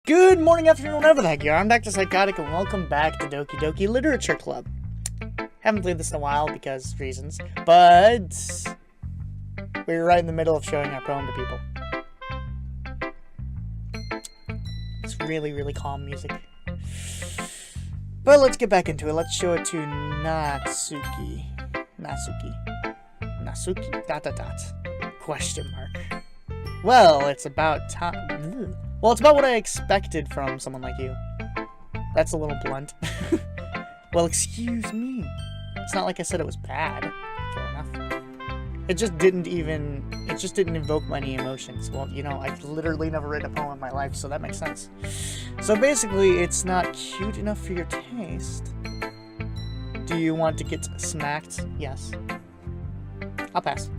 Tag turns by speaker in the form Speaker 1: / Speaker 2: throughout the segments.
Speaker 1: Good morning, afternoon, whatever the heck you are. I'm Dr.Psychotic, and welcome back to Doki Doki Literature Club. Haven't played this in a while because reasons, but we're right in the middle of showing our poem to people. It's really, really calm music. But let's get back into it. Let's show it to Natsuki. Question mark. Well, it's about time. Well, it's about what I expected from someone like you. That's a little blunt. Well, excuse me. It's not like I said it was bad. Fair enough. It just didn't evoke any emotions. Well, you know, I've literally never written a poem in my life, so that makes sense. So basically, it's not cute enough for your taste. Do you want to get smacked? Yes. I'll pass.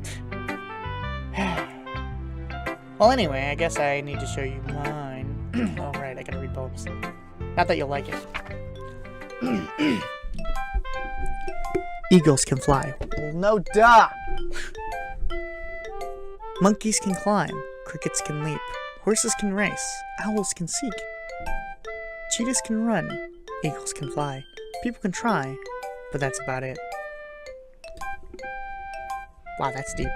Speaker 1: Well, anyway, I guess I need to show you mine. Oh, right, I gotta read poems. Not that you'll like it. Eagles can fly. No, duh! Monkeys can climb. Crickets can leap. Horses can race. Owls can seek. Cheetahs can run. Eagles can fly. People can try, but that's about it. Wow, that's deep.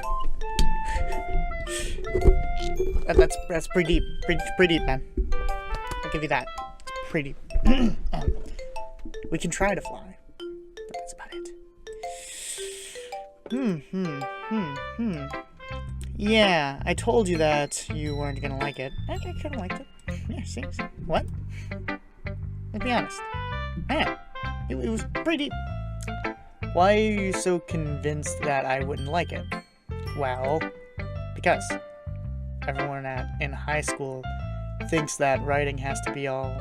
Speaker 1: That's pretty deep. Pretty deep, man. I'll give you that. It's pretty deep. We can try to fly, but that's about it. Yeah, I told you that you weren't gonna like it. I kinda liked it. Yeah, see? What? Let's be honest. I am. It was pretty deep. Why are you so convinced that I wouldn't like it? Well, because everyone in high school thinks that writing has to be all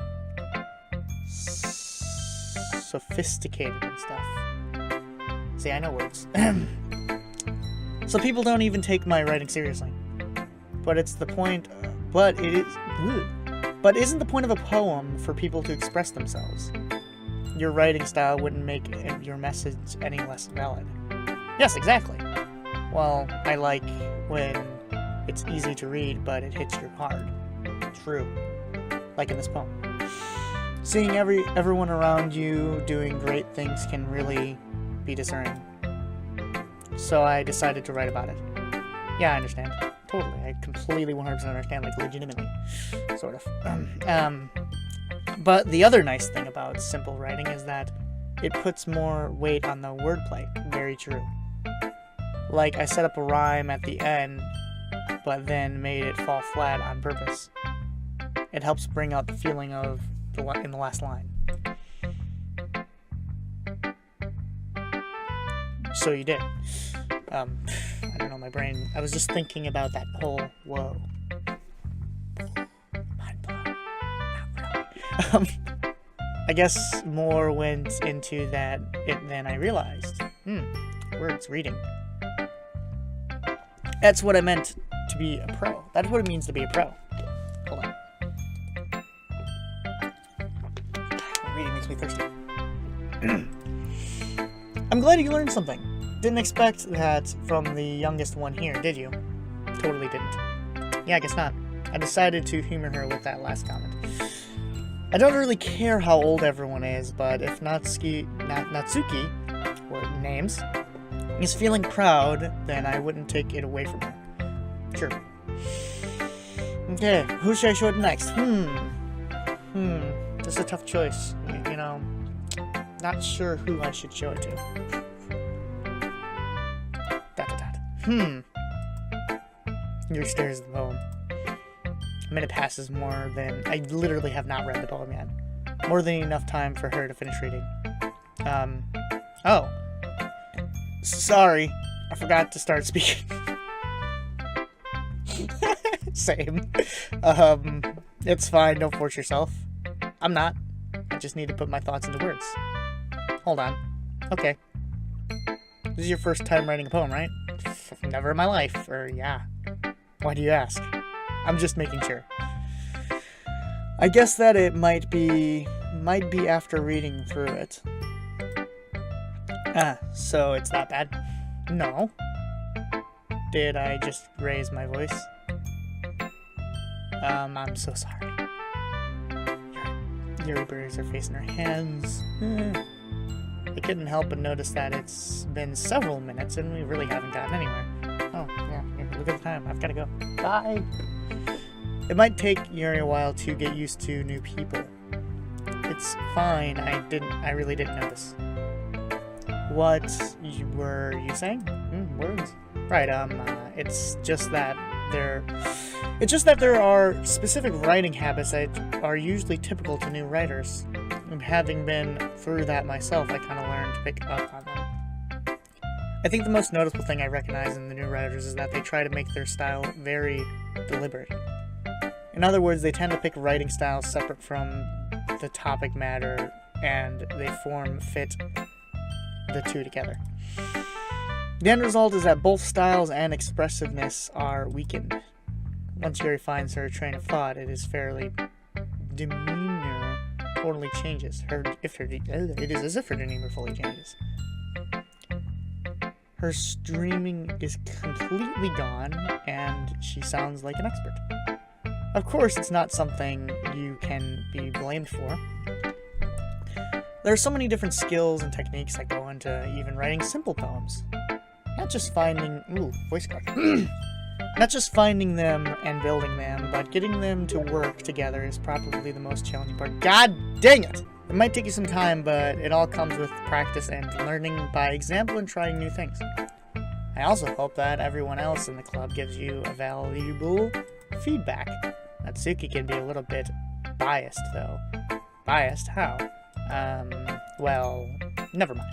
Speaker 1: sophisticated and stuff. See, I know words. So people don't even take my writing seriously. But it's the point. But isn't the point of a poem for people to express themselves? Your writing style wouldn't make your message any less valid. Yes, exactly. Well, I like when it's easy to read, but it hits you hard. True. Like in this poem. Seeing everyone around you doing great things can really be discerning. So I decided to write about it. Yeah, I understand. Totally. I completely 100% understand, like legitimately. Sort of. But the other nice thing about simple writing is that it puts more weight on the wordplay. Very true. Like, I set up a rhyme at the end, but then made it fall flat on purpose. It helps bring out the feeling of in the last line. So you did. I don't know, my brain. I was just thinking about that whole whoa. Mind blown. Not really. I guess more went into that than I realized. Words, reading. That's what I meant to be a pro. That's what it means to be a pro. Hold on. Reading makes me thirsty. I'm glad you learned something. Didn't expect that from the youngest one here, did you? Totally didn't. Yeah, I guess not. I decided to humor her with that last comment. I don't really care how old everyone is, but if Natsuki, or names, is feeling proud, then I wouldn't take it away from her. Sure. Okay, who should I show it next? This is a tough choice. You know, not sure who I should show it to. Your stares at the poem. A minute passes more than... I literally have not read the poem yet. More than enough time for her to finish reading. Oh. Sorry. I forgot to start speaking. Same. It's fine. Don't force yourself. I'm not. I just need to put my thoughts into words. Hold on. Okay. This is your first time writing a poem, right? Never in my life. Or, yeah. Why do you ask? I'm just making sure. I guess that it might be after reading through it. So it's that bad? No. Did I just raise my voice? I'm so sorry. Yuri buries her face in her hands. I couldn't help but notice that it's been several minutes and we really haven't gotten anywhere. Oh, yeah, here, look at the time. I've got to go. Bye! It might take Yuri a while to get used to new people. It's fine. I really didn't notice. What were you saying? Words. Right, it's just that there are specific writing habits that are usually typical to new writers. And having been through that myself, I kind of learned to pick up on them. I think the most noticeable thing I recognize in the new writers is that they try to make their style very deliberate. In other words, they tend to pick writing styles separate from the topic matter, and they fit the two together. The end result is that both styles and expressiveness are weakened. Once Yuri finds her train of thought, it is fairly demeanor totally changes. It is as if her demeanor fully changes. Her streaming is completely gone, and she sounds like an expert. Of course, it's not something you can be blamed for. There are so many different skills and techniques that go into even writing simple poems. Not just finding... voice crack. Not just finding them and building them, but getting them to work together is probably the most challenging part. God dang it! It might take you some time, but it all comes with practice and learning by example and trying new things. I also hope that everyone else in the club gives you a valuable feedback. Natsuki can be a little bit biased, though. Biased? How? Well, never mind.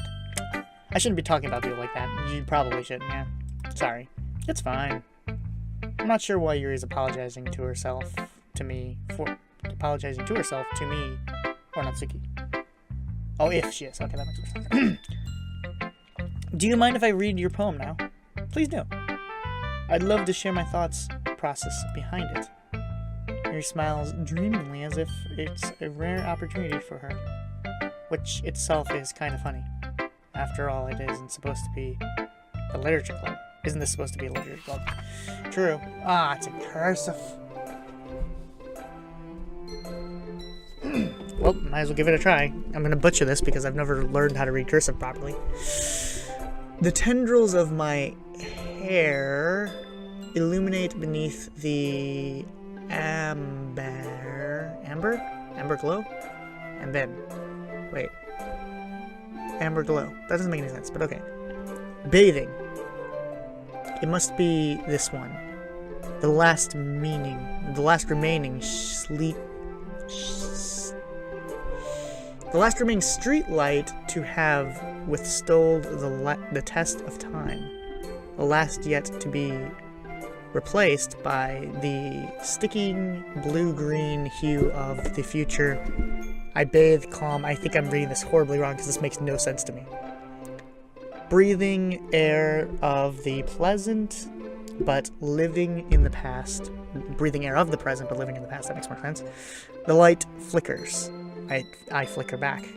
Speaker 1: I shouldn't be talking about people like that. You probably shouldn't, yeah. Sorry. It's fine. I'm not sure why Yuri's apologizing to herself to me, or Natsuki. Oh, if she is. Okay, that makes more sense. Do you mind if I read your poem now? Please do. I'd love to share my thoughts process behind it. Yuri smiles dreamingly as if it's a rare opportunity for her, which itself is kind of funny. After all, it isn't supposed to be a literature club. Isn't this supposed to be a literature club? True. Ah, it's in cursive. Well, might as well give it a try. I'm going to butcher this because I've never learned how to read cursive properly. The tendrils of my hair illuminate beneath the amber glow? And then, wait. Amber glow. That doesn't make any sense, but okay. Bathing. It must be this one. The last remaining street light to have withstood the test of time. The last yet to be replaced by the sticking blue-green hue of the future. I bathe calm. I think I'm reading this horribly wrong because this makes no sense to me. Breathing air of the pleasant, but living in the past. Breathing air of the present, but living in the past. That makes more sense. The light flickers. I flicker back.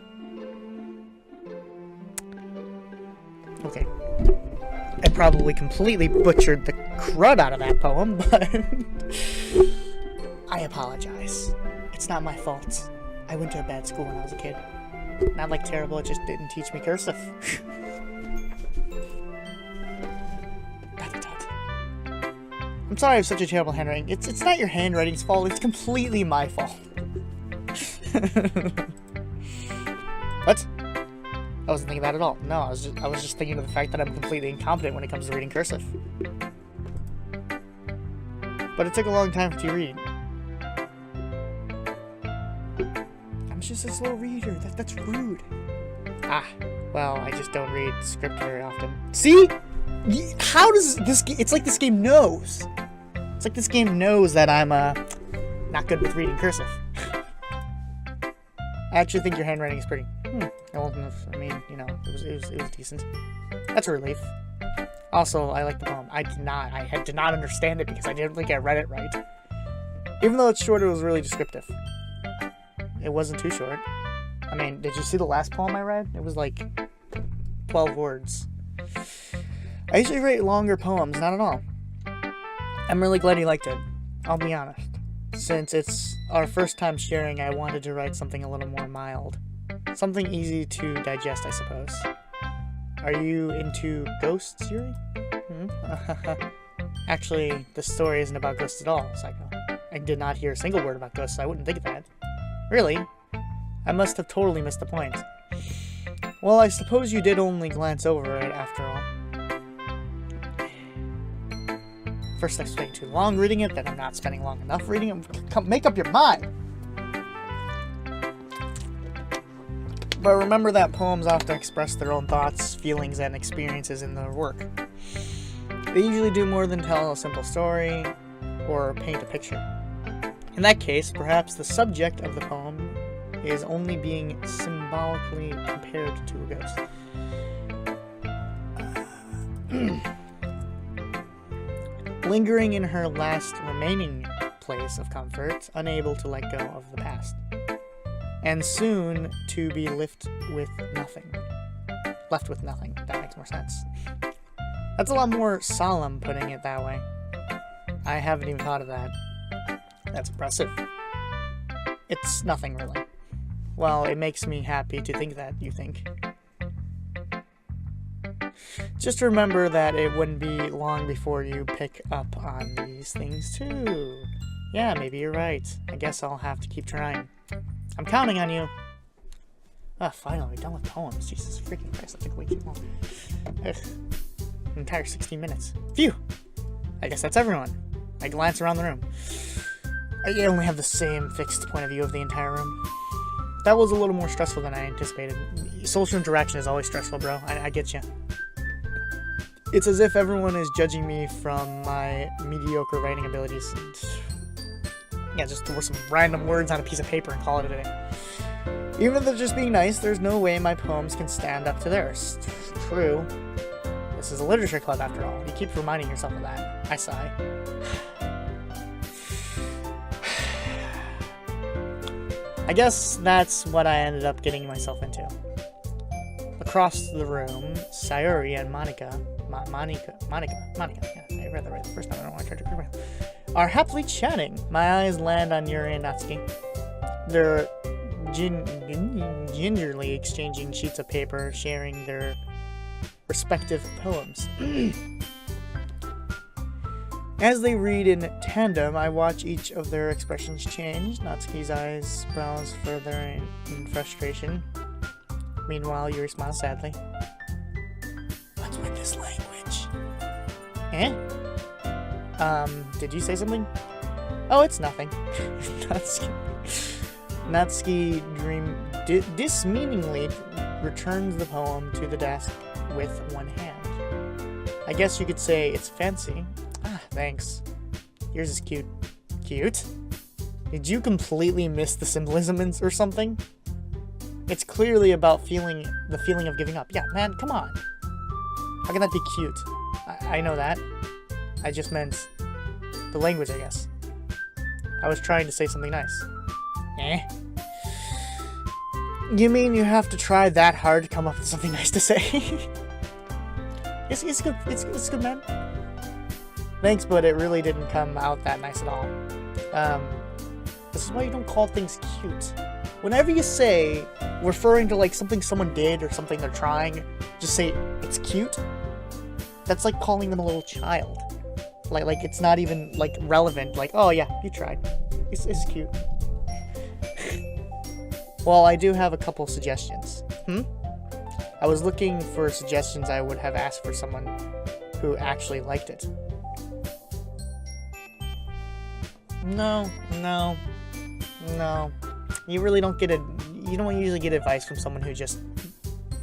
Speaker 1: Okay. I probably completely butchered the crud out of that poem, but I apologize. It's not my fault. I went to a bad school when I was a kid. Not like terrible, it just didn't teach me cursive. I'm sorry I have such a terrible handwriting. It's not your handwriting's fault, it's completely my fault. What? I wasn't thinking that at all. No, I was just thinking of the fact that I'm completely incompetent when it comes to reading cursive. But it took a long time to read. I'm just a slow reader. That's rude. Ah, well, I just don't read script very often. See? How does this game... It's like this game knows. It's like this game knows that I'm, not good with reading cursive. I actually think your handwriting is pretty. Well, I mean, you know, it was decent. That's a relief. Also, I like the poem. I did not understand it because I didn't think I read it right. Even though it's short, it was really descriptive. It wasn't too short. I mean, did you see the last poem I read? It was like 12 words. I usually write longer poems, not at all. I'm really glad you liked it. I'll be honest. Since it's our first time sharing, I wanted to write something a little more mild. Something easy to digest, I suppose. Are you into ghosts, Yuri? Actually, the story isn't about ghosts at all, Psycho. I did not hear a single word about ghosts, so I wouldn't think of that. Really? I must have totally missed the point. Well, I suppose you did only glance over it, after all. First I spent too long reading it, then I'm not spending long enough reading it. Come, make up your mind! But remember that poems often express their own thoughts, feelings, and experiences in their work. They usually do more than tell a simple story or paint a picture. In that case, perhaps the subject of the poem is only being symbolically compared to a ghost. Lingering in her last remaining place of comfort, unable to let go of the past. And soon to be left with nothing. That makes more sense. That's a lot more solemn, putting it that way. I haven't even thought of that. That's impressive. It's nothing, really. Well, it makes me happy to think that, you think. Just remember that it wouldn't be long before you pick up on these things, too. Yeah, maybe you're right. I guess I'll have to keep trying. I'm counting on you. Ah, finally, done with poems. Jesus freaking Christ, that took way too long. Ugh. An entire 16 minutes. Phew! I guess that's everyone. I glance around the room. I only have the same fixed point of view of the entire room. That was a little more stressful than I anticipated. Social interaction is always stressful, bro. I get you. It's as if everyone is judging me from my mediocre writing abilities. And yeah, just throw some random words on a piece of paper and call it a day. Even if they're just being nice, there's no way my poems can stand up to theirs. True. This is a literature club, after all. You keep reminding yourself of that. I sigh. I guess that's what I ended up getting myself into. Across the room, Sayuri and Monica, yeah, I read that right the first time. I don't want to try to remember. Are happily chatting. My eyes land on Yuri and Natsuki. They're gingerly exchanging sheets of paper, sharing their respective poems. As they read in tandem, I watch each of their expressions change. Natsuki's eyes browse further in frustration. Meanwhile, Yuri smiles sadly. What's with this language? Eh? Did you say something? Oh, it's nothing. Natsuki dismeaningly returns the poem to the desk with one hand. I guess you could say it's fancy. Ah, thanks. Yours is cute. Cute? Did you completely miss the symbolism or something? It's clearly about the feeling of giving up. Yeah, man, come on. How can that be cute? I know that. I just meant the language, I guess. I was trying to say something nice. Eh? You mean you have to try that hard to come up with something nice to say? It's good. It's good, man. Thanks, but it really didn't come out that nice at all. This is why you don't call things cute. Whenever you say, referring to like something someone did or something they're trying, just say it's cute. That's like calling them a little child. Like it's not even like relevant. Like, oh yeah, you tried. It's cute. Well, I do have a couple suggestions. I was looking for suggestions I would have asked for someone who actually liked it. No. You really don't get you don't usually get advice from someone who just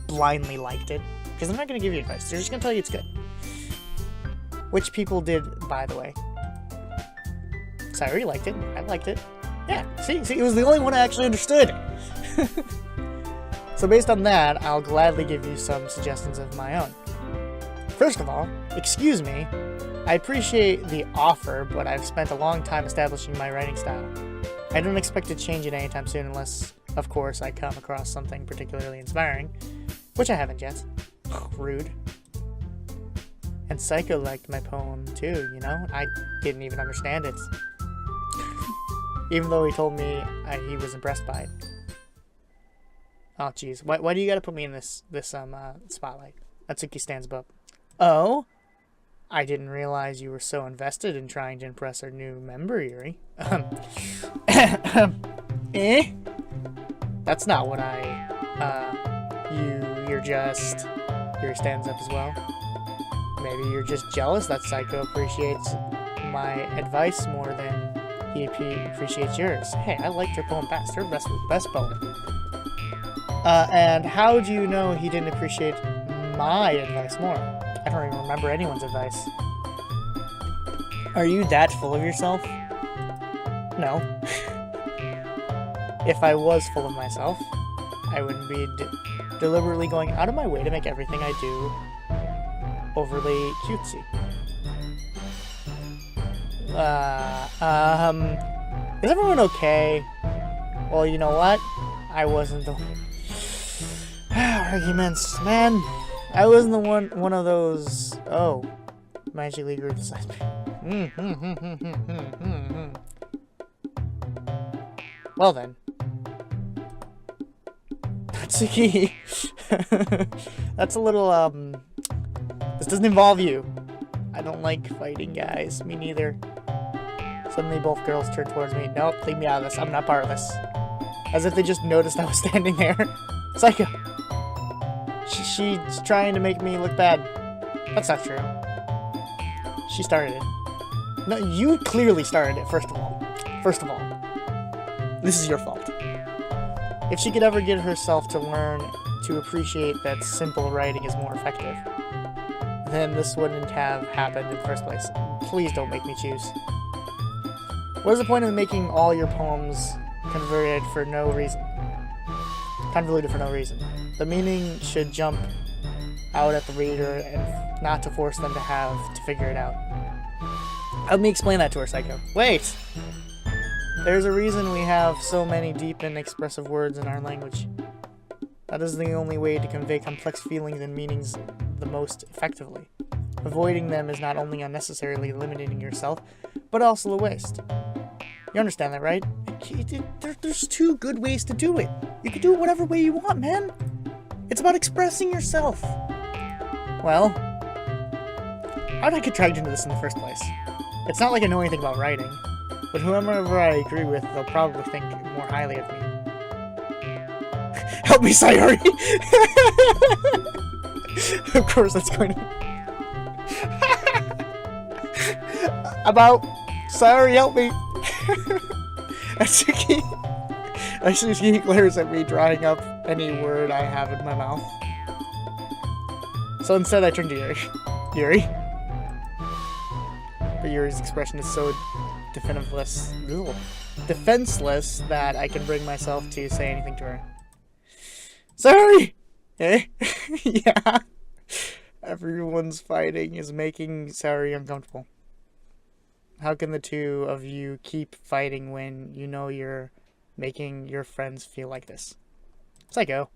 Speaker 1: blindly liked it. Because they're not going to give you advice. They're just going to tell you it's good. Which people did, by the way. Sayuri liked it. I liked it. Yeah, see, it was the only one I actually understood. So based on that, I'll gladly give you some suggestions of my own. First of all, excuse me, I appreciate the offer, but I've spent a long time establishing my writing style. I don't expect to change it anytime soon unless, of course, I come across something particularly inspiring, which I haven't yet. Rude. And Psycho liked my poem too, you know? I didn't even understand it. Even though he told me he was impressed by it. Oh, jeez. Why do you gotta put me in this spotlight? Atsuki stands up. Oh? I didn't realize you were so invested in trying to impress our new member, Yuri. Eh? That's not what you're just... Yuri stands up as well. Maybe you're just jealous that Psycho appreciates my advice more than he appreciates yours. Hey, I liked your poem best. Her best poem. And how do you know he didn't appreciate my advice more? I don't even remember anyone's advice. Are you that full of yourself? No. If I was full of myself, I wouldn't be deliberately going out of my way to make everything I do overly cutesy. Is everyone okay? Well, you know what? I wasn't the... Arguments, man. I wasn't the one of those... Oh. Magically grew the size. Well then. Natsuki. That's a little, This doesn't involve you. I don't like fighting guys. Me neither. Suddenly both girls turn towards me. Nope, leave me out of this. I'm not part of this. As if they just noticed I was standing there. Psycho. She's trying to make me look bad. That's not true. She started it. No, you clearly started it, first of all. First of all. This is your fault. If she could ever get herself to learn to appreciate that simple writing is more effective, then this wouldn't have happened in the first place. Please don't make me choose. What is the point of making all your poems convoluted for no reason? The meaning should jump out at the reader and not to force them to have to figure it out. Help me explain that to her, Psycho. Wait! There's a reason we have so many deep and expressive words in our language. That is the only way to convey complex feelings and meanings the most effectively. Avoiding them is not only unnecessarily limiting yourself, but also a waste. You understand that, right? There's two good ways to do it. You can do it whatever way you want, man. It's about expressing yourself. Well, how did I get dragged into this in the first place? It's not like I know anything about writing, but whoever I agree with, they'll probably think more highly of me. Help me, Sayori! Of course that's going to... About... Sayori, help me! Atsuki glares at me, drawing up any word I have in my mouth. So instead I turn to Yuri. Yuri? But Yuri's expression is so defenseless that I can bring myself to say anything to her. Sorry! Eh? Yeah. Everyone's fighting is making Sayori uncomfortable. How can the two of you keep fighting when you know you're making your friends feel like this? Psycho.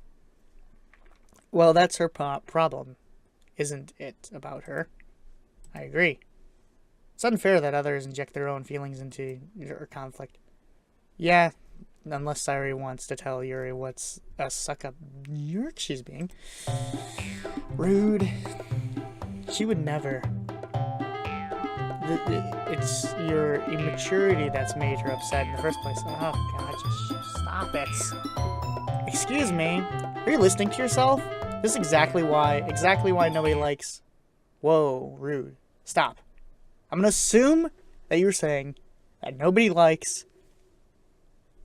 Speaker 1: Well, that's her problem, isn't it, about her? I agree. It's unfair that others inject their own feelings into your conflict. Yeah, unless Sayori wants to tell Yuri what's a suck-up yerk she's being. Rude. She would never. It's your immaturity that's made her upset in the first place. Oh god, just stop it. Excuse me, are you listening to yourself? This is exactly why nobody likes... Whoa, rude. Stop. I'm gonna assume that you're saying that nobody likes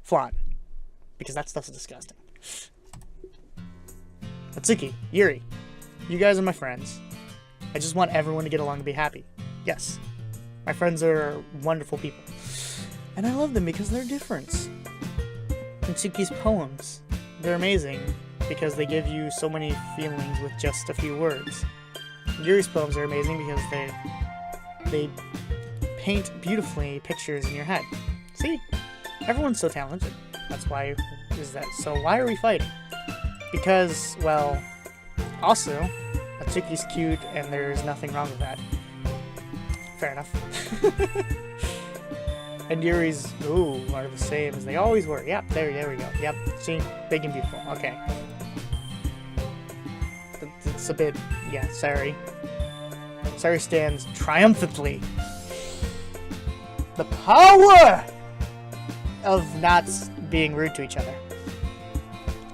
Speaker 1: flan, because that stuff's disgusting. Atsuki, Yuri, you guys are my friends. I just want everyone to get along and be happy. Yes. My friends are wonderful people. And I love them because they're different. Atsuki's poems, they're amazing because they give you so many feelings with just a few words. Yuri's poems are amazing because they paint beautifully pictures in your head. See? Everyone's so talented. That's why is that. So why are we fighting? Because, well, also, Atsuki's cute and there's nothing wrong with that. Fair enough. And Yuri's, ooh, are the same as they always were. Yep, there we go. Yep, see? Big and beautiful. Okay. It's a bit, yeah, Sari. Sari stands triumphantly. The power of not being rude to each other.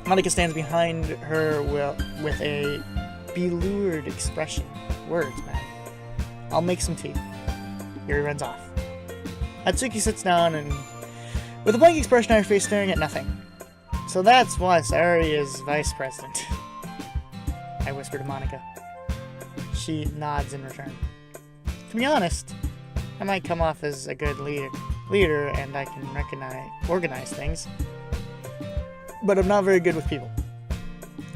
Speaker 1: Monica stands behind her with a belured expression. Words, man. I'll make some tea. Yuri runs off. Atsuki sits down and, with a blank expression on her face, staring at nothing. So that's why Sari is vice president. I whisper to Monica. She nods in return. To be honest, I might come off as a good leader and I can organize things. But I'm not very good with people.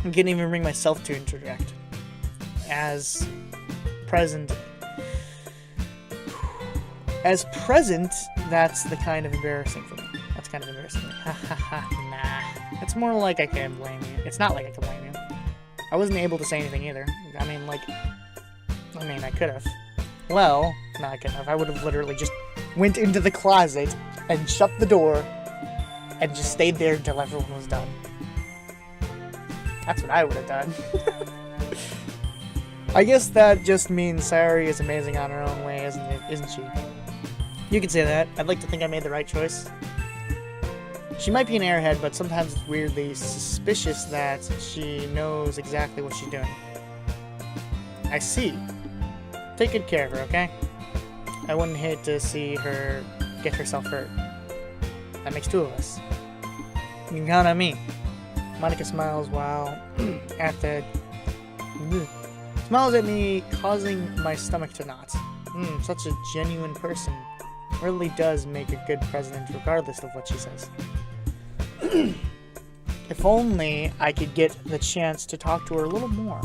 Speaker 1: I can't even bring myself to interject. As present, that's the kind of embarrassing for me. That's kind of embarrassing for me. Ha ha ha, nah. It's more like I can't blame you. It's not like I can blame you. I wasn't able to say anything either. I could have. Well, no, I couldn't have. I would have literally just went into the closet and shut the door and just stayed there until everyone was done. That's what I would have done. I guess that just means Sari is amazing on her own way, isn't she? You could say that. I'd like to think I made the right choice. She might be an airhead, but sometimes it's weirdly suspicious that she knows exactly what she's doing. I see. Take good care of her, okay? I wouldn't hate to see her get herself hurt. That makes two of us. You can count on me. Monica smiles smiles at me, causing my stomach to knot. Such a genuine person. Really does make a good president regardless of what she says. If only I could get the chance to talk to her a little more.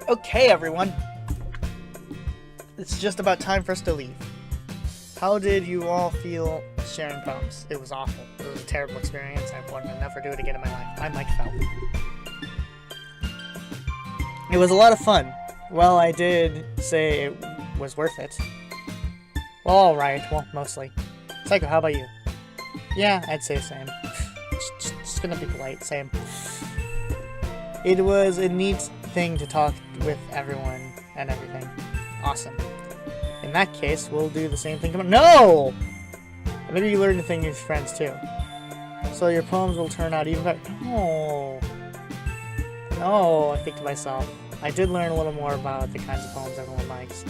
Speaker 1: Okay, everyone. It's just about time for us to leave. How did you all feel sharing poems? It was awful. It was a terrible experience. I would never do it again in my life. I'm like Welp. It was a lot of fun. Well, I did say it was worth it. Well, alright. Well, mostly. Psycho, how about you? Yeah, I'd say the same. Just gonna be polite. Same. It was a neat thing to talk with everyone and everything. Awesome. In that case, we'll do the same thing tomorrow. No! Maybe you learn to think with friends too. So your poems will turn out even better. No. No, I think to myself. I did learn a little more about the kinds of poems everyone likes.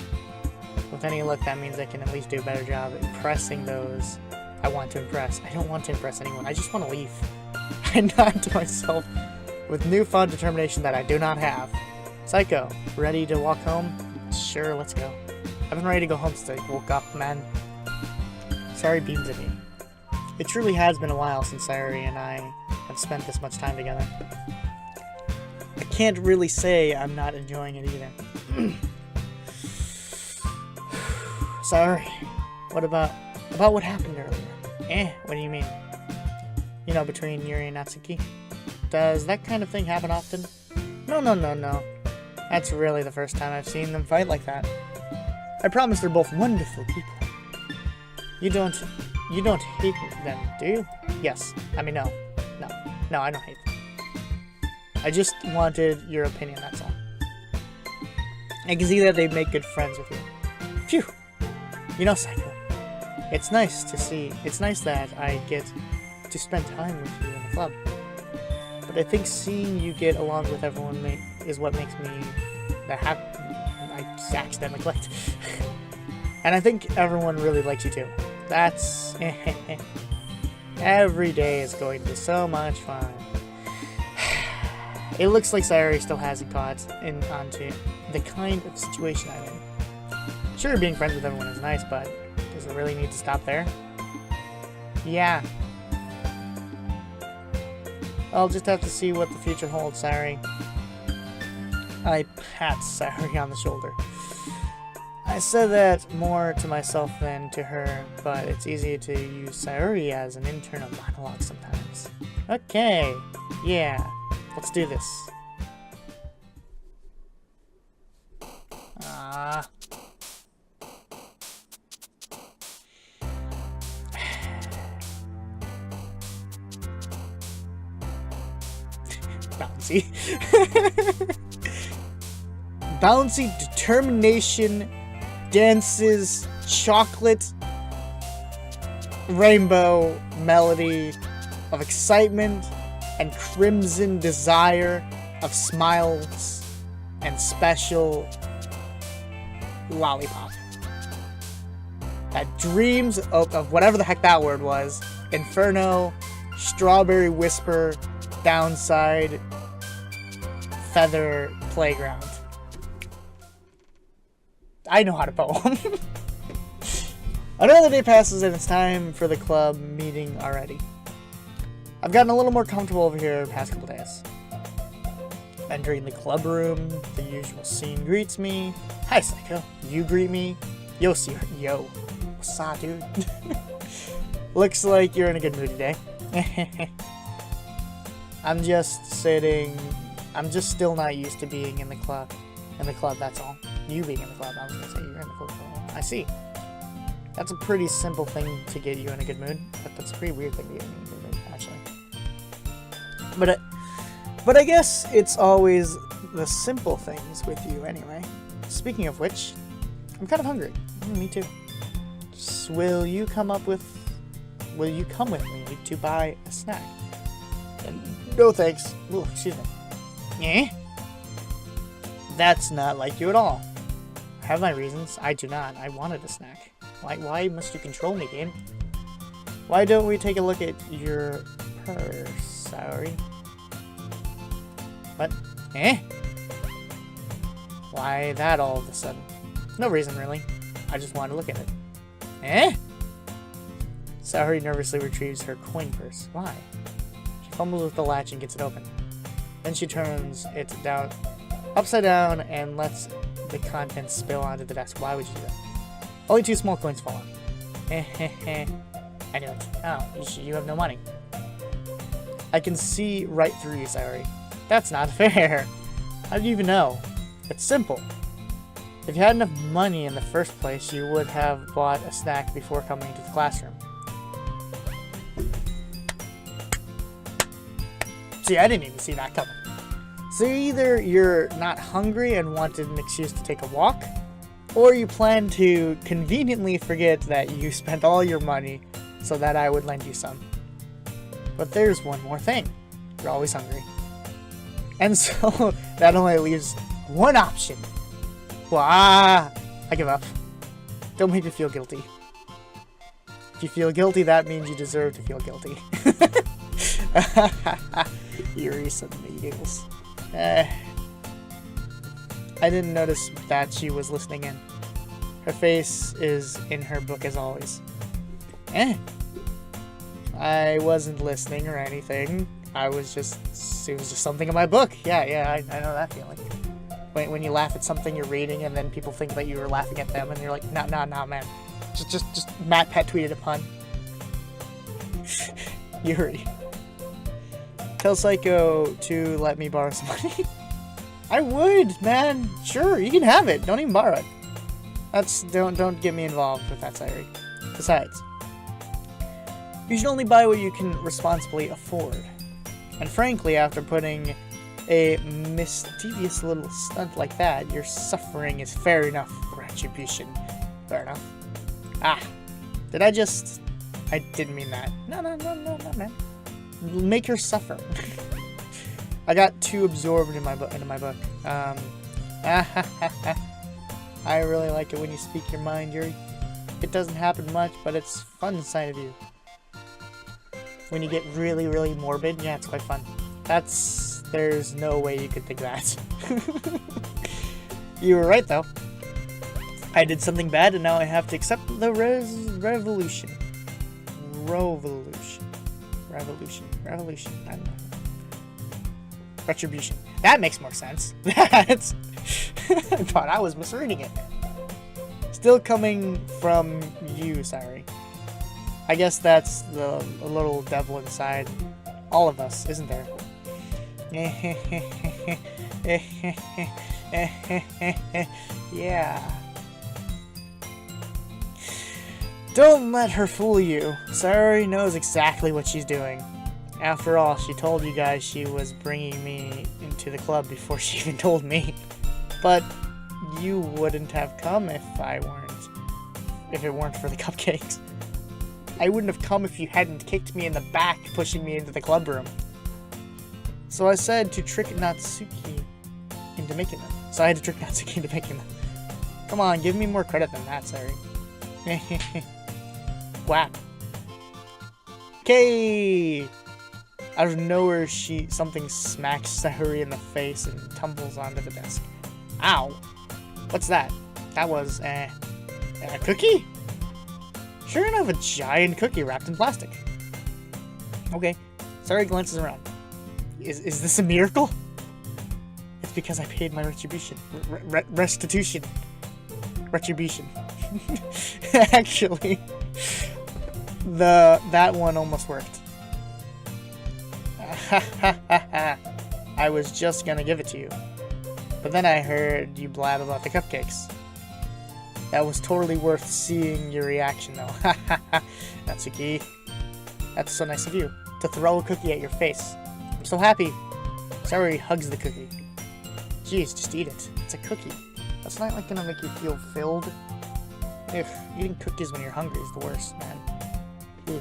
Speaker 1: With any luck, that means I can at least do a better job impressing those I want to impress. I don't want to impress anyone. I just want to leave. I nod to myself with newfound determination that I do not have. Psycho, ready to walk home? Sure, let's go. I've been ready to go home since I woke up, man. Sari beams at me. It truly has been a while since Sari and I have spent this much time together. I can't really say I'm not enjoying it either. Sorry. What about what happened earlier? What do you mean? You know, between Yuri and Natsuki? Does that kind of thing happen often? No. That's really the first time I've seen them fight like that. I promise they're both wonderful people. You don't hate them, do you? Yes. I mean, no, I don't hate them. I just wanted your opinion, that's all. I can see that they make good friends with you. Phew! You know, Psycho, it's nice that I get to spend time with you in the club. But I think seeing you get along with everyone is what makes me I accidentally clicked. And I think everyone really likes you too. That's... Every day is going to be so much fun. It looks like Sayori still hasn't caught onto the kind of situation I'm in. Sure, being friends with everyone is nice, but does it really need to stop there? Yeah. I'll just have to see what the future holds, Sayori. I pat Sayori on the shoulder. I said that more to myself than to her, but it's easy to use Sayori as an internal monologue sometimes. Okay, yeah, let's do this. bouncy. Bouncy determination dances chocolate rainbow melody of excitement and crimson desire of smiles and special lollipop. That dreams of whatever the heck that word was. Inferno, strawberry whisper, downside, feather, playground. I know how to poem. Another day passes and it's time for the club meeting already. I've gotten a little more comfortable over here the past couple days. Entering the club room, the usual scene greets me. Hi, Psycho. You greet me. Yo, what's up, dude? Looks like you're in a good mood today. I'm just still not used to being in the club. That's all. You being in the club. I was gonna say you're in the club. I see. That's a pretty simple thing to get you in a good mood, but that's a pretty weird thing to get you in a good mood, actually. But I guess it's always the simple things with you anyway. Speaking of which, I'm kind of hungry. Me too. Will you come with me to buy a snack? No thanks. Ooh, excuse me. Eh? That's not like you at all. I have my reasons. I do not. I wanted a snack. Why must you control me, game? Why don't we take a look at your purse, sorry? What? Eh? Why that all of a sudden? No reason, really. I just wanted to look at it. Eh? Saori nervously retrieves her coin purse. Why? She fumbles with the latch and gets it open. Then she turns it upside down and lets the contents spill onto the desk. Why would you do that? Only 2 small coins fall out. I knew it. Oh, you have no money. I can see right through you, Saori. That's not fair. How do you even know? It's simple. If you had enough money in the first place, you would have bought a snack before coming to the classroom. See, I didn't even see that coming. So either you're not hungry and wanted an excuse to take a walk, or you plan to conveniently forget that you spent all your money so that I would lend you some. But there's one more thing. You're always hungry. And so that only leaves one option. Well, I give up. Don't make me feel guilty. If you feel guilty, that means you deserve to feel guilty. Eerie some needles. I didn't notice that she was listening in. Her face is in her book as always. I wasn't listening or anything. It was just something in my book. Yeah, I know that feeling. When you laugh at something you're reading and then people think that you were laughing at them and you're like, nah, man. Just Matt Pet tweeted a pun. Yuri. Tell Psycho to let me borrow some money. I would, man. Sure, you can have it. Don't even borrow it. Don't get me involved with that, Saori. Besides, you should only buy what you can responsibly afford. And frankly, after putting a mischievous little stunt like that, your suffering is fair enough retribution. Fair enough. Did I didn't mean that. No, man. Make her suffer. I got too absorbed into my book. I really like it when you speak your mind, Yuri. It doesn't happen much, but it's fun inside of you. When you get really, really morbid, yeah, it's quite fun. There's no way you could think that. You were right, though. I did something bad, and now I have to accept the revolution. I don't know. Retribution. That makes more sense. I thought I was misreading it. Still coming from you, Saori. I guess that's the little devil inside all of us, isn't there? Yeah. Don't let her fool you. Saori knows exactly what she's doing. After all, she told you guys she was bringing me into the club before she even told me. But you wouldn't have come if it weren't for the cupcakes. I wouldn't have come if you hadn't kicked me in the back, pushing me into the club room. So I said to trick Natsuki into making them. So I had to trick Natsuki into making them. Come on, give me more credit than that, sorry. Whap. Okay. Out of nowhere, something smacks Sayuri in the face and tumbles onto the desk. Ow. What's that? That was a cookie? Sure enough, a giant cookie wrapped in plastic. Okay. Sayuri glances around. Is this a miracle? It's because I paid my retribution. Restitution. Retribution. Actually, that one almost worked. I was just gonna give it to you, but then I heard you blab about the cupcakes. That was totally worth seeing your reaction, though. Natsuki, that's so nice of you to throw a cookie at your face. I'm so happy. Sayuri hugs the cookie. Jeez, just eat it. It's a cookie. That's not like gonna make you feel filled. Ugh, eating cookies when you're hungry is the worst, man. Ugh.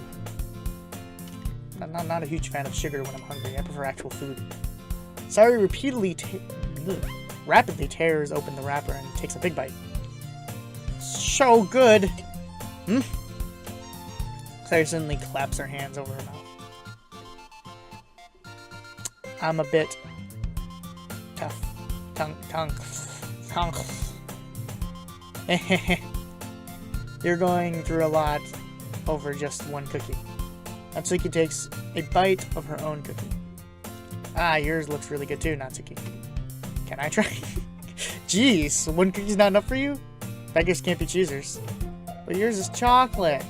Speaker 1: I'm not a huge fan of sugar when I'm hungry. I prefer actual food. Sayuri rapidly tears open the wrapper and takes a big bite. So good! Hmm? Sayuri suddenly claps her hands over her mouth. I'm a bit tough. Tongue. You're going through a lot over just one cookie. Natsuki takes a bite of her own cookie. Ah, yours looks really good too, Natsuki. Can I try? Jeez, one cookie's not enough for you? Beggars can't be choosers. But yours is chocolate.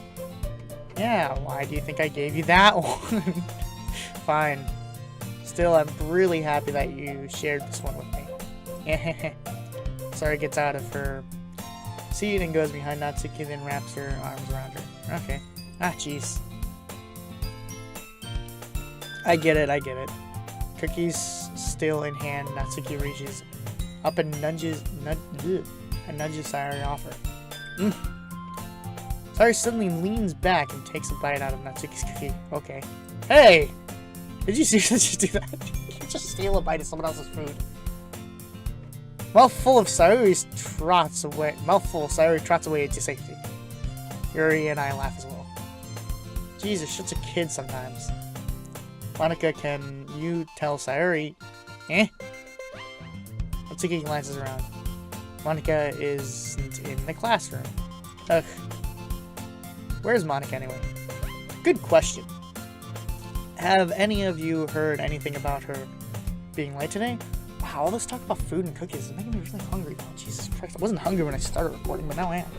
Speaker 1: Yeah, why do you think I gave you that one? Fine. Still, I'm really happy that you shared this one with me. Sayuri gets out of her seat and goes behind Natsuki, then wraps her arms around her. Okay. Ah, jeez. I get it. Cookies still in hand, Natsuki reaches up and nudges Sayuri off her. Sayuri suddenly leans back and takes a bite out of Natsuki's cookie. Okay. Hey! Did you seriously just do that? You can't just steal a bite of someone else's food. Mouthful Sayuri trots away into safety. Yuri and I laugh as well. Jesus, such a kid sometimes. Monica, can you tell Sayuri? Natsuki glances around. Monica isn't in the classroom. Ugh. Where's Monica anyway? Good question. Have any of you heard anything about her being late today? Wow, all this talk about food and cookies is making me really hungry now. Jesus Christ, I wasn't hungry when I started recording, but now I am.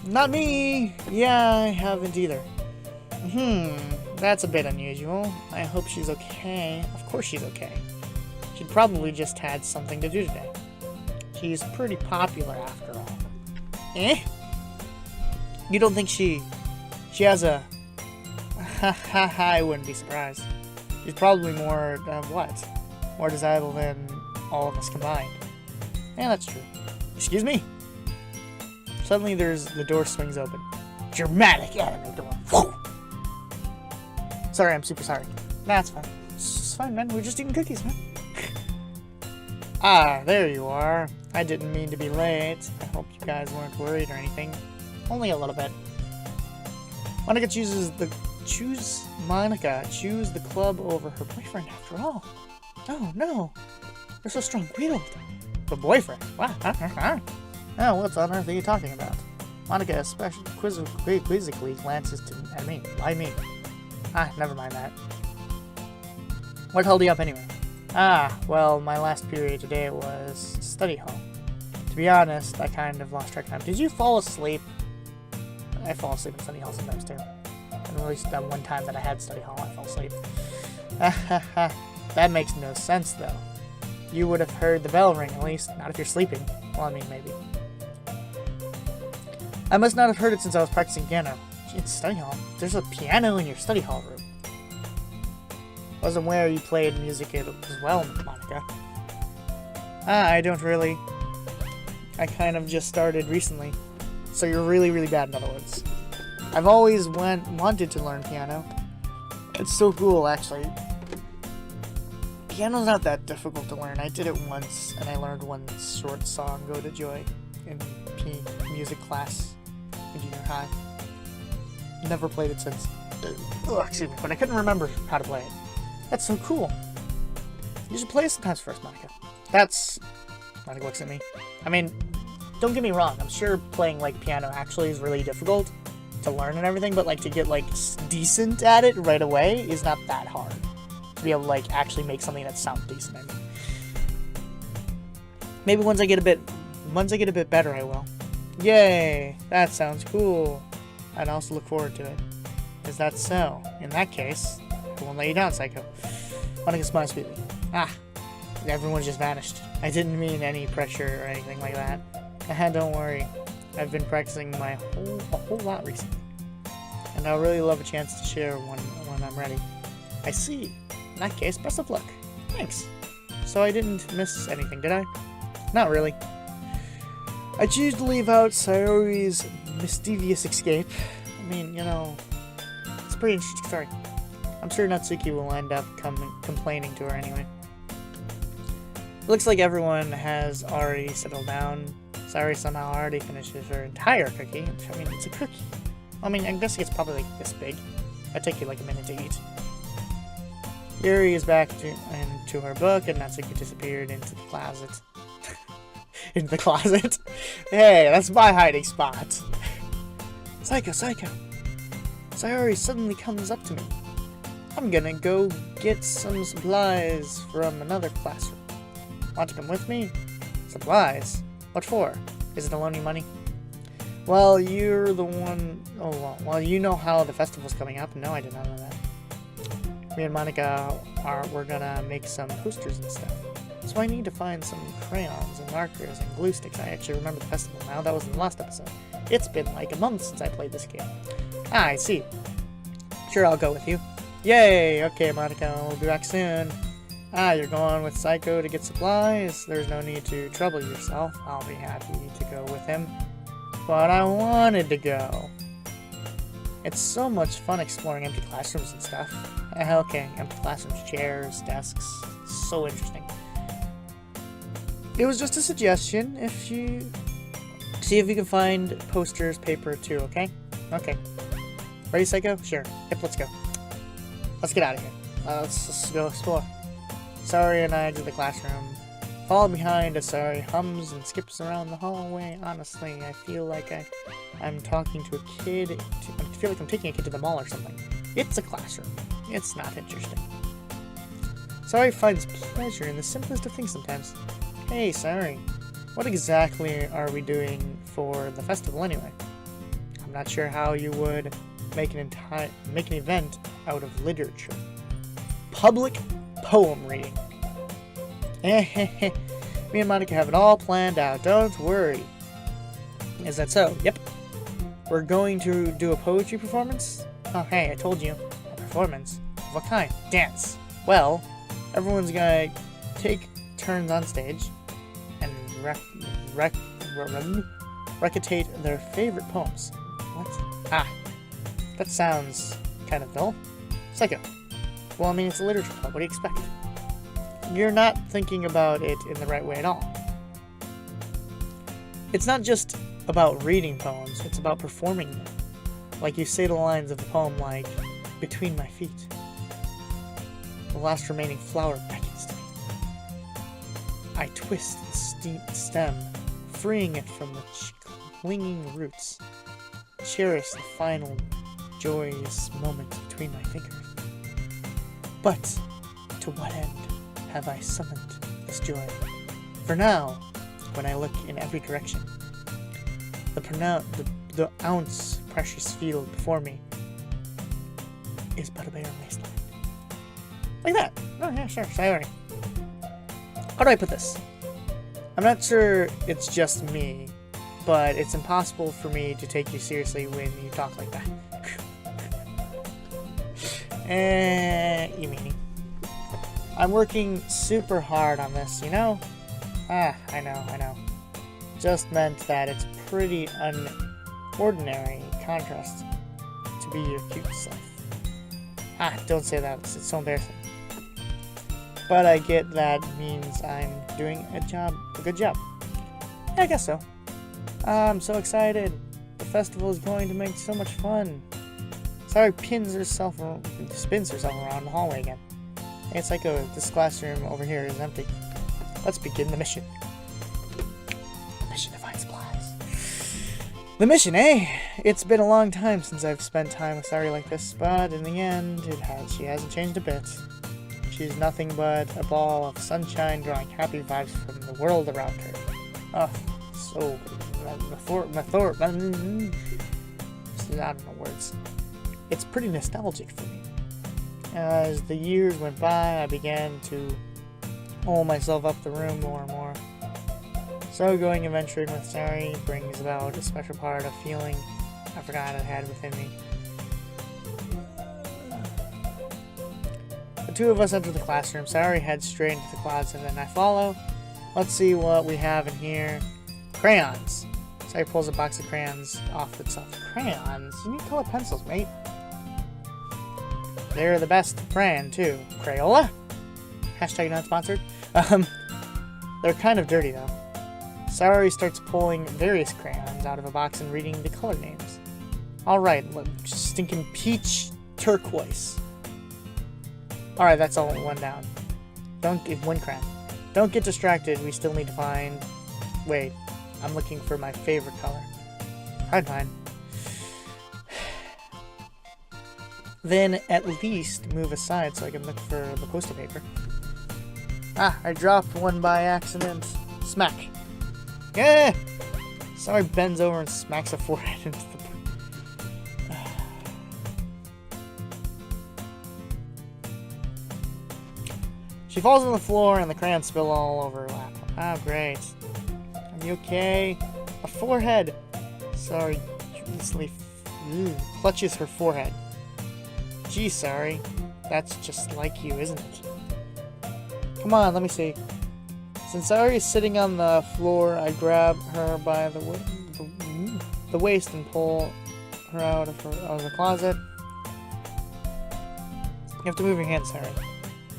Speaker 1: Not me! Yeah, I haven't either. That's a bit unusual. I hope she's okay. Of course she's okay. She'd probably just had something to do today. She's pretty popular after all. You don't think she has a... I wouldn't be surprised. She's probably more, more desirable than all of us combined. Yeah, that's true. Excuse me? Suddenly the door swings open. Dramatic anime door. Whoa! Sorry, I'm super sorry. Nah, it's fine. It's fine, man. We're just eating cookies, man. Ah, there you are. I didn't mean to be late. I hope you guys weren't worried or anything. Only a little bit. Monica choose the club over her boyfriend after all. Oh no, you're so strong-willed. The boyfriend? What? Oh, what on earth are you talking about? Monica especially quizzically glances at me. Why me? Ah, never mind that. What held you up anyway? Ah, well, my last period today was study hall. To be honest, I kind of lost track of time. Did you fall asleep? I fall asleep in study hall sometimes too. And at least that one time that I had study hall, I fell asleep. That makes no sense, though. You would have heard the bell ring, at least. Not if you're sleeping. Well, I mean, maybe. I must not have heard it since I was practicing piano. In study hall? There's a piano in your study hall room. Wasn't aware you played music as well, Monica. I don't really. I kind of just started recently. So you're really, really bad, in other words. I've always wanted to learn piano. It's so cool, actually. Piano's not that difficult to learn. I did it once, and I learned one short song, Go to Joy, in music class in junior high. Never played it since. Excuse me, but I couldn't remember how to play it. That's so cool. You should play it sometimes first, Monica. Monica looks at me. I mean, don't get me wrong. I'm sure playing, like, piano actually is really difficult to learn and everything, but, like, to get, like, decent at it right away is not that hard. To be able to, like, actually make something that sounds decent, I mean. Maybe once I get a bit better, I will. Yay! That sounds cool. I'd also look forward to it. Is that so? In that case, I won't let you down, Psycho. Monica smiles sweetly. Everyone just vanished. I didn't mean any pressure or anything like that. Don't worry. I've been practicing a whole lot recently. And I'll really love a chance to share when I'm ready. I see. In that case, best of luck. Thanks. So I didn't miss anything, did I? Not really. I choose to leave out Sayori's mischievous escape. I mean, you know, it's a pretty interesting story. I'm sure Natsuki will end up complaining to her anyway. It looks like everyone has already settled down. Sayori somehow already finishes her entire cookie. I mean, it's a cookie. I mean, I'm guessing it's probably like this big. It'd take you like a minute to eat. Yuri is back into her book, and Natsuki disappeared into the closet. Into the closet? Hey, that's my hiding spot. Psycho. Sayori suddenly comes up to me. I'm gonna go get some supplies from another classroom. Want to come with me? Supplies? What for? Is it loaning money? Well, you're the one... Oh, well, you know how the festival's coming up. No, I did not know that. Me and Monica we're gonna make some posters and stuff. So I need to find some crayons and markers and glue sticks. I actually remember the festival now. That was in the last episode. It's been like a month since I played this game. I see. Sure, I'll go with you. Yay! Okay, Monica, we'll be back soon. You're going with Psycho to get supplies? There's no need to trouble yourself. I'll be happy to go with him. But I wanted to go. It's so much fun exploring empty classrooms and stuff. Okay, empty classrooms, chairs, desks. So interesting. It was just a suggestion. See if you can find posters, paper too, okay? Okay. Ready, Psycho? Sure. Yep, let's go. Let's get out of here. Let's go explore. Sayori and I exit the classroom. Fall behind as Sayori hums and skips around the hallway. Honestly, I feel like I'm talking to a kid. I feel like I'm taking a kid to the mall or something. It's a classroom. It's not interesting. Sayori finds pleasure in the simplest of things sometimes. Hey, Sayori. What exactly are we doing for the festival anyway? I'm not sure how you would make an event out of literature. Public poem reading. Me and Monica have it all planned out. Don't worry. Is that so? Yep. We're going to do a poetry performance? Oh, hey, I told you. A performance? Of what kind? Dance. Well, everyone's gonna take turns on stage and recitate their favorite poems. What? That sounds kind of dull. Psycho. Well, I mean, it's a literature club. What do you expect? You're not thinking about it in the right way at all. It's not just about reading poems, it's about performing them. Like you say the lines of the poem like, between my feet. The last remaining flower beckons to me. I twist the stem, freeing it from the clinging roots. Cherish the final joyous moment between my fingers. But to what end have I summoned this joy? For now, when I look in every direction, the ounce precious field before me is but a barren wasteland. Like that. Oh yeah, sure, Sayori. How do I put this? I'm not sure it's just me, but it's impossible for me to take you seriously when you talk like that. You meanie. I'm working super hard on this, you know? I know. Just meant that it's pretty unordinary contrast to be your cute self. Don't say that. It's so embarrassing. But I get that means I'm doing a good job. Yeah, I guess so. I'm so excited. The festival is going to make so much fun. Sorry, spins herself around the hallway again. Hey, Psycho, this classroom over here is empty. Let's begin the mission. Mission to find supplies. The mission, eh? It's been a long time since I've spent time with Sari like this, but in the end, she hasn't changed a bit. She's nothing but a ball of sunshine drawing happy vibes from the world around her. Oh, so I don't know words. It's pretty nostalgic for me. As the years went by, I began to hole myself up the room more and more. So going and venturing with Sari brings about a special part of feeling I forgot I had within me. The two of us enter the classroom. Sari heads straight into the closet and I follow. Let's see what we have in here. Crayons. Sari pulls a box of crayons off itself. Crayons? You need colored pencils, mate. They're the best brand, too. Crayola? Hashtag not sponsored. They're kind of dirty, though. Sari starts pulling various crayons out of a box and reading the color names. Alright, stinking peach turquoise. Alright, that's all one down. Don't get one crayon. Don't get distracted, we still need to find... Wait, I'm looking for my favorite color. I'd find. Then at least move aside so I can look for the poster paper. I dropped one by accident. Smack. Yeah! Sari bends over and smacks her forehead into the... She falls on the floor and the crayons spill all over her lap. Oh, great. Are you okay? A forehead! Sari curiously clutches her forehead. Gee, Sari. That's just like you, isn't it? Come on, let me see. Since Sari is sitting on the floor, I grab her by the waist and pull her out of the closet. You have to move your hands, Sari.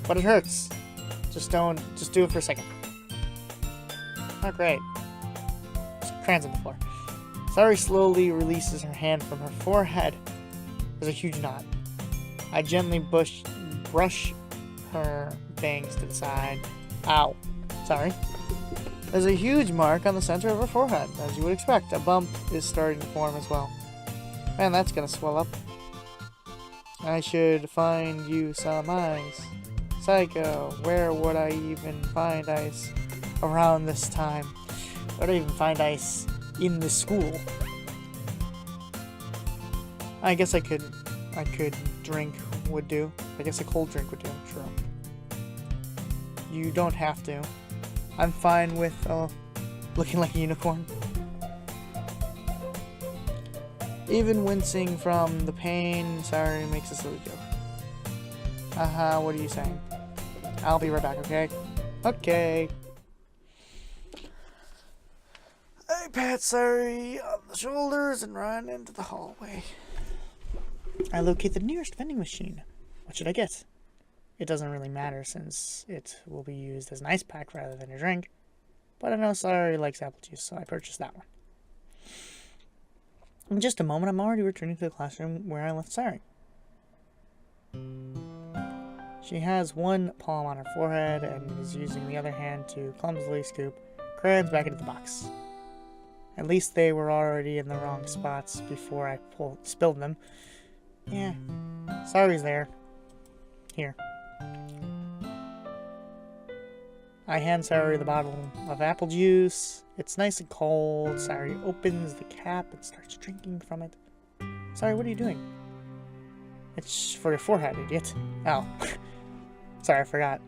Speaker 1: But it hurts. Just do it for a second. Oh, great. Crayons on the floor. Sari slowly releases her hand from her forehead. There's a huge knot. I gently brush her bangs to the side. Ow. Sorry. There's a huge mark on the center of her forehead, as you would expect. A bump is starting to form as well. Man, that's gonna swell up. I should find you some ice. Psycho, where would I even find ice around this time? Where would I even find ice in the school? I guess I could drink would do. I guess a cold drink would do, sure. You don't have to. I'm fine with looking like a unicorn. Even wincing from the pain, Sari makes a silly joke. What are you saying? I'll be right back, okay? Okay. I pat Sari on the shoulders and run into the hallway. I locate the nearest vending machine. What should I get? It doesn't really matter since it will be used as an ice pack rather than a drink. But I know Sari likes apple juice, so I purchased that one. In just a moment, I'm already returning to the classroom where I left Sari. She has one palm on her forehead and is using the other hand to clumsily scoop crayons back into the box. At least they were already in the wrong spots before I spilled them. Yeah, Sari's there. Here. I hand Sari the bottle of apple juice. It's nice and cold. Sari opens the cap and starts drinking from it. Sari, what are you doing? It's for your forehead, idiot. Oh. Sorry, I forgot.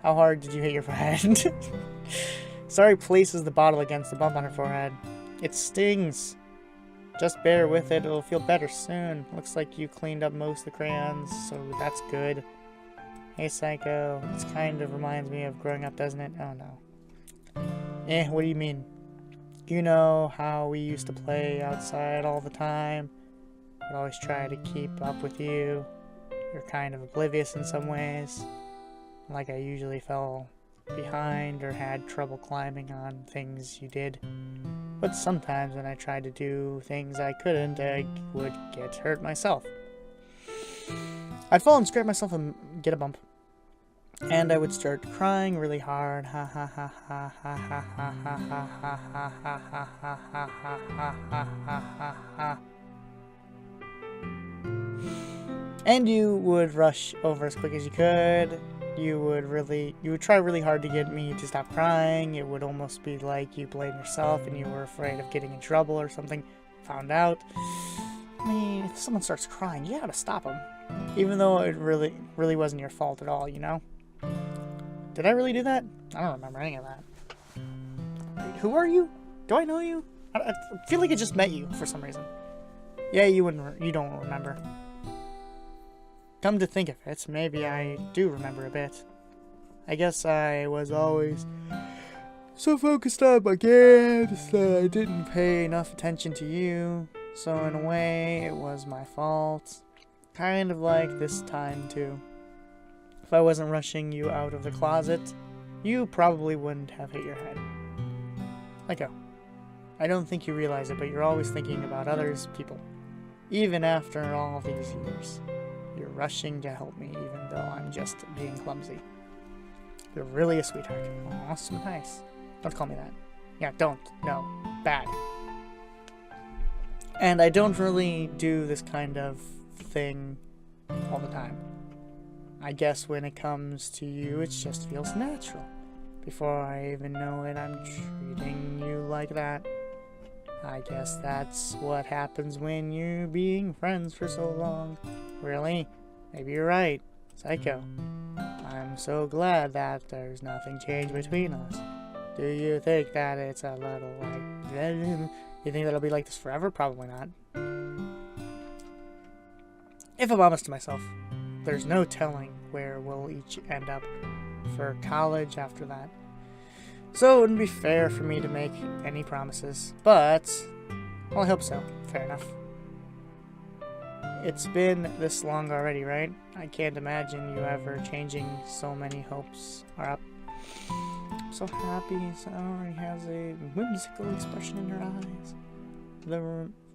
Speaker 1: How hard did you hit your forehead? Sari places the bottle against the bump on her forehead. It stings. Just bear with it, it'll feel better soon. Looks like you cleaned up most of the crayons, so that's good. Hey, Psycho, this kind of reminds me of growing up, doesn't it? Oh, no. What do you mean? You know how we used to play outside all the time? I'd always try to keep up with you. You're kind of oblivious in some ways. Like I usually fell behind or had trouble climbing on things you did. But sometimes when I tried to do things I couldn't, I would get hurt myself. I'd fall and scrape myself and get a bump. And I would start crying really hard. Ha ha ha ha ha ha ha ha ha ha ha ha ha ha ha ha ha ha ha. And you would rush over as quick as you could. You would try really hard to get me to stop crying. It would almost be like you blamed yourself and you were afraid of getting in trouble or something. Found out. I mean, if someone starts crying, you gotta stop them. Even though it really wasn't your fault at all, you know? Did I really do that? I don't remember any of that. Wait, who are you? Do I know you? I feel like I just met you for some reason. Yeah, you don't remember. Come to think of it, maybe I do remember a bit. I guess I was always so focused on my games that I didn't pay enough attention to you. So in a way, it was my fault. Kind of like this time too. If I wasn't rushing you out of the closet, you probably wouldn't have hit your head. Let go. I don't think you realize it, but you're always thinking about others, people. Even after all these years. You're rushing to help me, even though I'm just being clumsy. You're really a sweetheart. Aw, so nice. Don't call me that. Yeah, don't. No. Bad. And I don't really do this kind of thing all the time. I guess when it comes to you, it just feels natural. Before I even know it, I'm treating you like that. I guess that's what happens when you're being friends for so long. Really? Maybe you're right. Psycho. I'm so glad that there's nothing changed between us. Do you think that it's a little like... You think that'll be like this forever? Probably not. If I'm honest to myself, there's no telling where we'll each end up for college after that. So it wouldn't be fair for me to make any promises. But, well, I hope so. Fair enough. It's been this long already, right? I can't imagine you ever changing. So many hopes are up. I'm so happy. Saori has a whimsical expression in her eyes.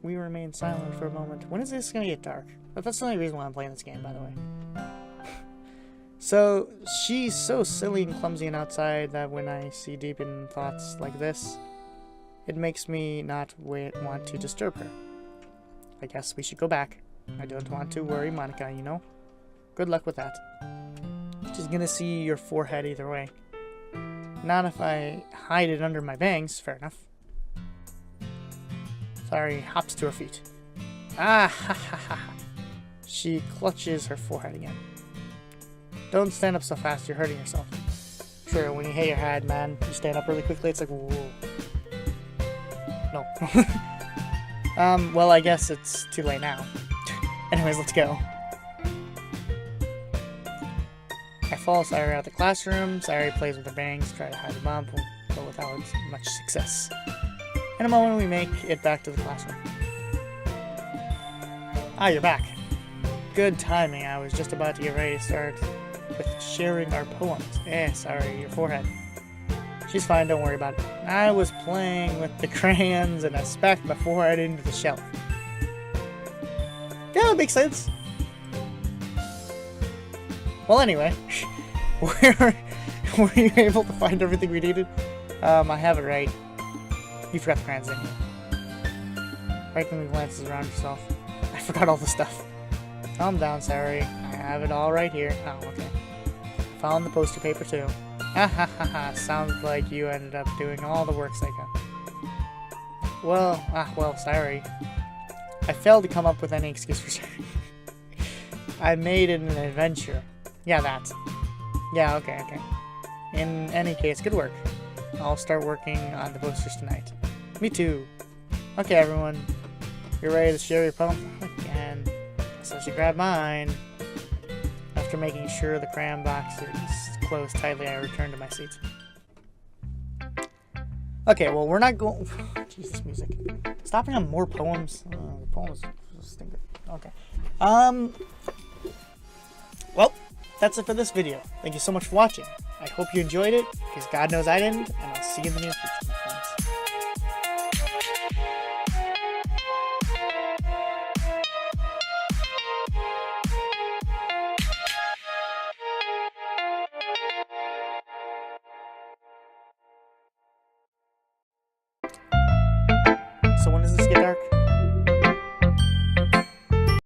Speaker 1: We remain silent for a moment. When is this going to get dark? But that's the only reason why I'm playing this game, by the way. So, she's so silly and clumsy and outside that when I see deep in thoughts like this, it makes me not want to disturb her. I guess we should go back. I don't want to worry Monica, you know? Good luck with that. She's gonna see your forehead either way. Not if I hide it under my bangs, fair enough. Saori hops to her feet. Ah, ha ha ha ha. She clutches her forehead again. Don't stand up so fast, you're hurting yourself. Sure, when you hit your head, man, you stand up really quickly, it's like, whoa. No. Well, I guess it's too late now. Anyways, let's go. I follow Saori out of the classroom. Saori plays with her bangs, try to hide them up, but without much success. In a moment, we make it back to the classroom. Ah, you're back. Good timing. I was just about to get ready to start with sharing our poems. Sorry, your forehead. She's fine, don't worry about it. I was playing with the crayons and I smacked my forehead into the shelf. Yeah, that makes sense. Well, anyway, were you able to find everything we needed? I have it right. You forgot the crayons, didn't you? Franklin glances around yourself. I forgot all the stuff. Calm down, Saori. I have it all right here. Oh, okay. Found the poster paper too. Ha ha ha ha. Sounds like you ended up doing all the work, Psycho. Well, sorry. I failed to come up with any excuse for sharing. I made it an adventure. Yeah, that. Yeah, okay. In any case, good work. I'll start working on the posters tonight. Me too. Okay, everyone. You're ready to share your poem again. So she grabbed mine. After making sure the crayon box is closed tightly, I returned to my seat. Okay, well, we're not going... Jesus, music. Stopping on more poems. The poems stink. Okay. Well, that's it for this video. Thank you so much for watching. I hope you enjoyed it, because God knows I didn't, and I'll see you in the near future, my friends. So when does this get dark?